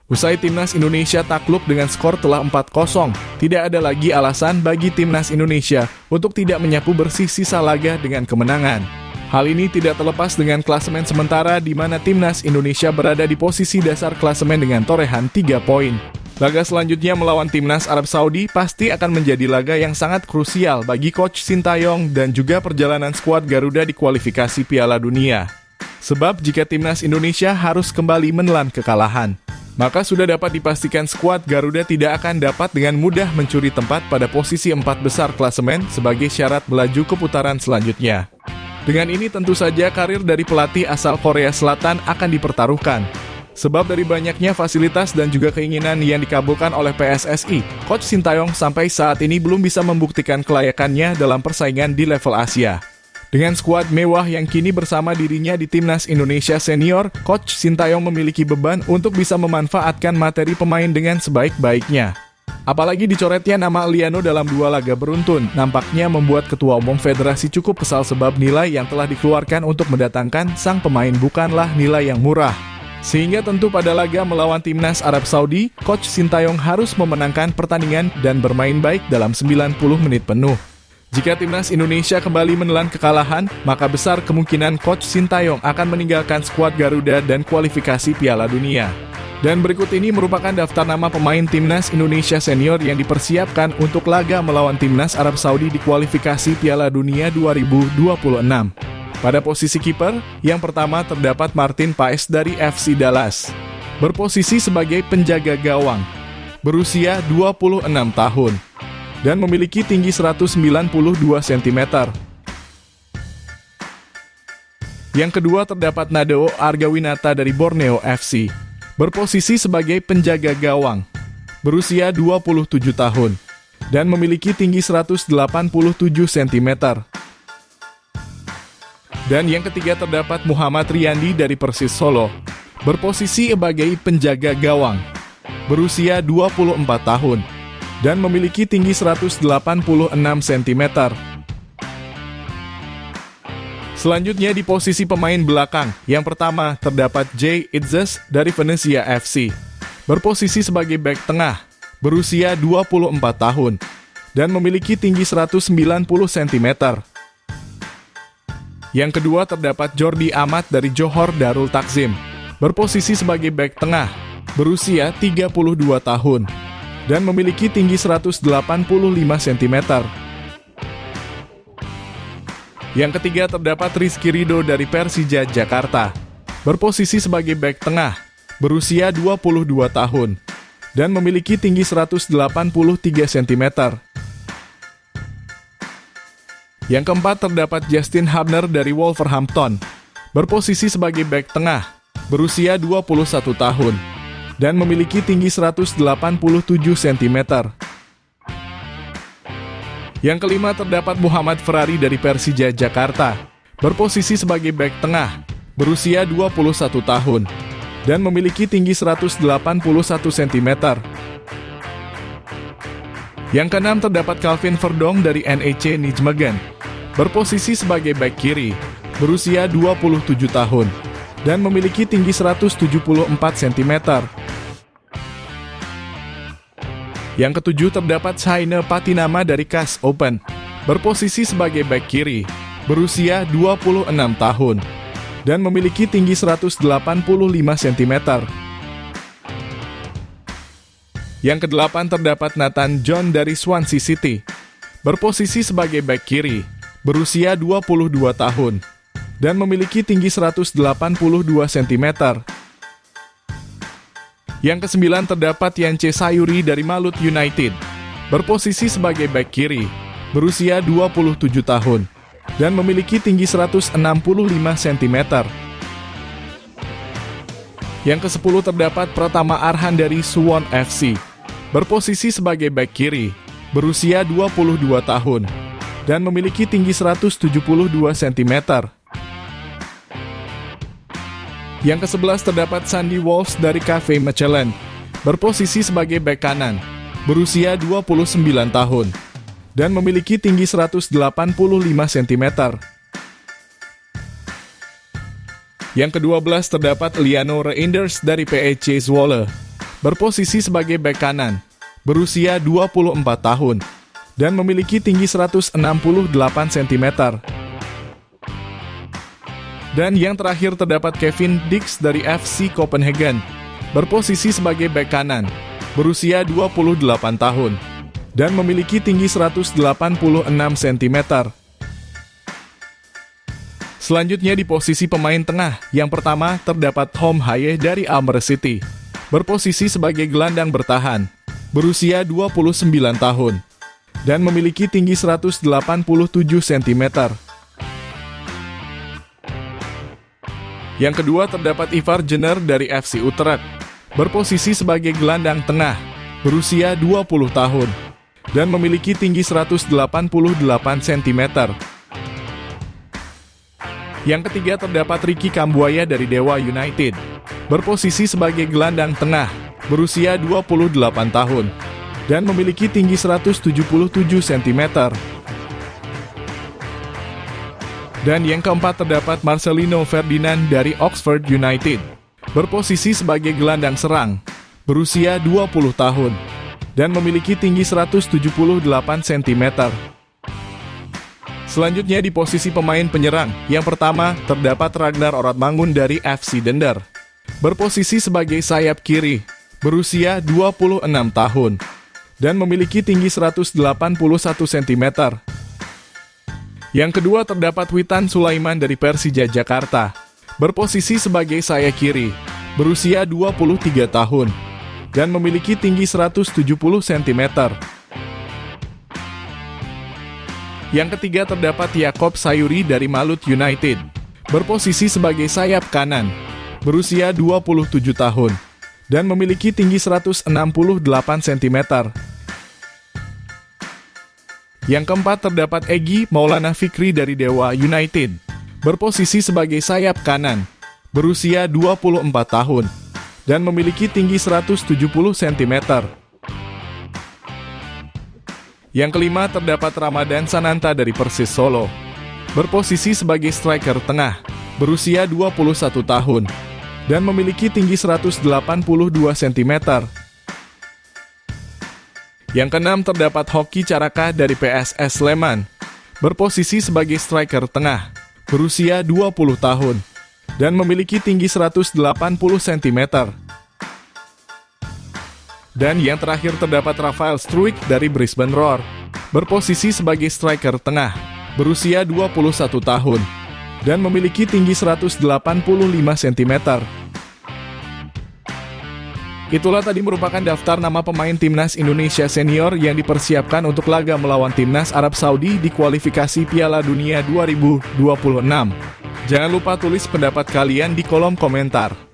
Usai Timnas Indonesia takluk dengan skor telak 4-0, tidak ada lagi alasan bagi Timnas Indonesia untuk tidak menyapu bersih sisa laga dengan kemenangan. Hal ini tidak terlepas dengan klasemen sementara di mana Timnas Indonesia berada di posisi dasar klasemen dengan torehan 3 poin. Laga selanjutnya melawan Timnas Arab Saudi pasti akan menjadi laga yang sangat krusial bagi Coach Sintayong dan juga perjalanan skuad Garuda di kualifikasi Piala Dunia. Sebab jika Timnas Indonesia harus kembali menelan kekalahan, maka sudah dapat dipastikan skuad Garuda tidak akan dapat dengan mudah mencuri tempat pada posisi 4 besar klasemen sebagai syarat melaju ke putaran selanjutnya. Dengan ini tentu saja karir dari pelatih asal Korea Selatan akan dipertaruhkan. Sebab dari banyaknya fasilitas dan juga keinginan yang dikabulkan oleh PSSI, Coach Sintayong sampai saat ini belum bisa membuktikan kelayakannya dalam persaingan di level Asia. Dengan skuad mewah yang kini bersama dirinya di Timnas Indonesia Senior, Coach Sintayong memiliki beban untuk bisa memanfaatkan materi pemain dengan sebaik-baiknya. Apalagi dicoretnya nama Liano dalam 2 laga beruntun, nampaknya membuat Ketua Umum Federasi cukup kesal sebab nilai yang telah dikeluarkan untuk mendatangkan sang pemain bukanlah nilai yang murah. Sehingga tentu pada laga melawan Timnas Arab Saudi, Coach Sintayong harus memenangkan pertandingan dan bermain baik dalam 90 menit penuh. Jika Timnas Indonesia kembali menelan kekalahan, maka besar kemungkinan Coach Sintayong akan meninggalkan skuad Garuda dan kualifikasi Piala Dunia. Dan berikut ini merupakan daftar nama pemain Timnas Indonesia Senior yang dipersiapkan untuk laga melawan Timnas Arab Saudi di kualifikasi Piala Dunia 2026. Pada posisi kiper, yang pertama terdapat Martin Paes dari FC Dallas. Berposisi sebagai penjaga gawang, berusia 26 tahun. Dan memiliki tinggi 192 cm. Yang kedua terdapat Nadeo Argawinata dari Borneo FC. Berposisi sebagai penjaga gawang, berusia 27 tahun, dan memiliki tinggi 187 cm. Dan yang ketiga terdapat Muhammad Riyandi dari Persis Solo. Berposisi sebagai penjaga gawang, berusia 24 tahun. Dan memiliki tinggi 186 cm. Selanjutnya di posisi pemain belakang, yang pertama terdapat Jay Itzes dari Venezia FC. Berposisi sebagai bek tengah, berusia 24 tahun, dan memiliki tinggi 190 cm. Yang kedua terdapat Jordi Amat dari Johor Darul Takzim. Berposisi sebagai bek tengah, berusia 32 tahun. Dan memiliki tinggi 185 cm. Yang ketiga terdapat Rizky Ridho dari Persija Jakarta. Berposisi sebagai bek tengah, berusia 22 tahun. Dan memiliki tinggi 183 cm. Yang keempat terdapat Justin Hubner dari Wolverhampton. Berposisi sebagai bek tengah, berusia 21 tahun. Dan memiliki tinggi 187 cm. Yang kelima terdapat Muhammad Ferrari dari Persija Jakarta. Berposisi sebagai bek tengah, berusia 21 tahun. Dan memiliki tinggi 181 cm. Yang keenam terdapat Calvin Verdong dari NEC Nijmegen. Berposisi sebagai bek kiri, berusia 27 tahun. Dan memiliki tinggi 174 cm. Yang ketujuh terdapat Shaine Patinama dari KAS Open. Berposisi sebagai bek kiri, berusia 26 tahun. Dan memiliki tinggi 185 cm. Yang kedelapan terdapat Nathan John dari Swansea City. Berposisi sebagai bek kiri, berusia 22 tahun. Dan memiliki tinggi 182 cm. Yang kesembilan terdapat Yance Sayuri dari Malut United. Berposisi sebagai bek kiri, berusia 27 tahun. Dan memiliki tinggi 165 cm. Yang ke-10 terdapat Pratama Arhan dari Suwon FC. Berposisi sebagai bek kiri, berusia 22 tahun. Dan memiliki tinggi 172 cm. Yang ke-11 terdapat Sandy Walsh dari KV Mechelen. Berposisi sebagai bek kanan, berusia 29 tahun. Dan memiliki tinggi 185 cm. Yang ke-12 terdapat Liano Reinders dari PEC Zwolle. berposisi sebagai bek kanan, berusia 24 tahun, dan memiliki tinggi 168 cm. Dan yang terakhir terdapat Kevin Dix dari FC Copenhagen, berposisi sebagai bek kanan, berusia 28 tahun, dan memiliki tinggi 186 cm. Selanjutnya di posisi pemain tengah, yang pertama terdapat Tom Haye dari Almer City, berposisi sebagai gelandang bertahan, berusia 29 tahun, dan memiliki tinggi 187 cm. Yang kedua terdapat Ivar Jenner dari FC Utrecht, berposisi sebagai gelandang tengah, berusia 20 tahun, dan memiliki tinggi 188 cm. Yang ketiga terdapat Ricky Kambuaya dari Dewa United, berposisi sebagai gelandang tengah, berusia 28 tahun, dan memiliki tinggi 177 cm. Dan yang keempat terdapat Marcelino Ferdinand dari Oxford United, berposisi sebagai gelandang serang, berusia 20 tahun, dan memiliki tinggi 178 cm. Selanjutnya di posisi pemain penyerang, yang pertama terdapat Ragnar Oratmangun dari FC Dender, berposisi sebagai sayap kiri, berusia 26 tahun, dan memiliki tinggi 181 cm. Yang kedua terdapat Witan Sulaiman dari Persija Jakarta, berposisi sebagai sayap kiri, berusia 23 tahun, dan memiliki tinggi 170 cm. Yang ketiga terdapat Yakob Sayuri dari Malut United, berposisi sebagai sayap kanan, berusia 27 tahun, dan memiliki tinggi 168 cm. Yang keempat terdapat Egy Maulana Fikri dari Dewa United, berposisi sebagai sayap kanan, berusia 24 tahun, dan memiliki tinggi 170 cm. Yang kelima terdapat Ramadan Sananta dari Persis Solo, berposisi sebagai striker tengah, berusia 21 tahun, dan memiliki tinggi 182 cm. Yang keenam terdapat Hoki Caraka dari PSS Sleman, berposisi sebagai striker tengah, berusia 20 tahun, dan memiliki tinggi 180 cm. Dan yang terakhir terdapat Rafael Struijk dari Brisbane Roar, berposisi sebagai striker tengah, berusia 21 tahun, dan memiliki tinggi 185 cm. Itulah tadi merupakan daftar nama pemain Timnas Indonesia Senior yang dipersiapkan untuk laga melawan Timnas Arab Saudi di kualifikasi Piala Dunia 2026. Jangan lupa tulis pendapat kalian di kolom komentar.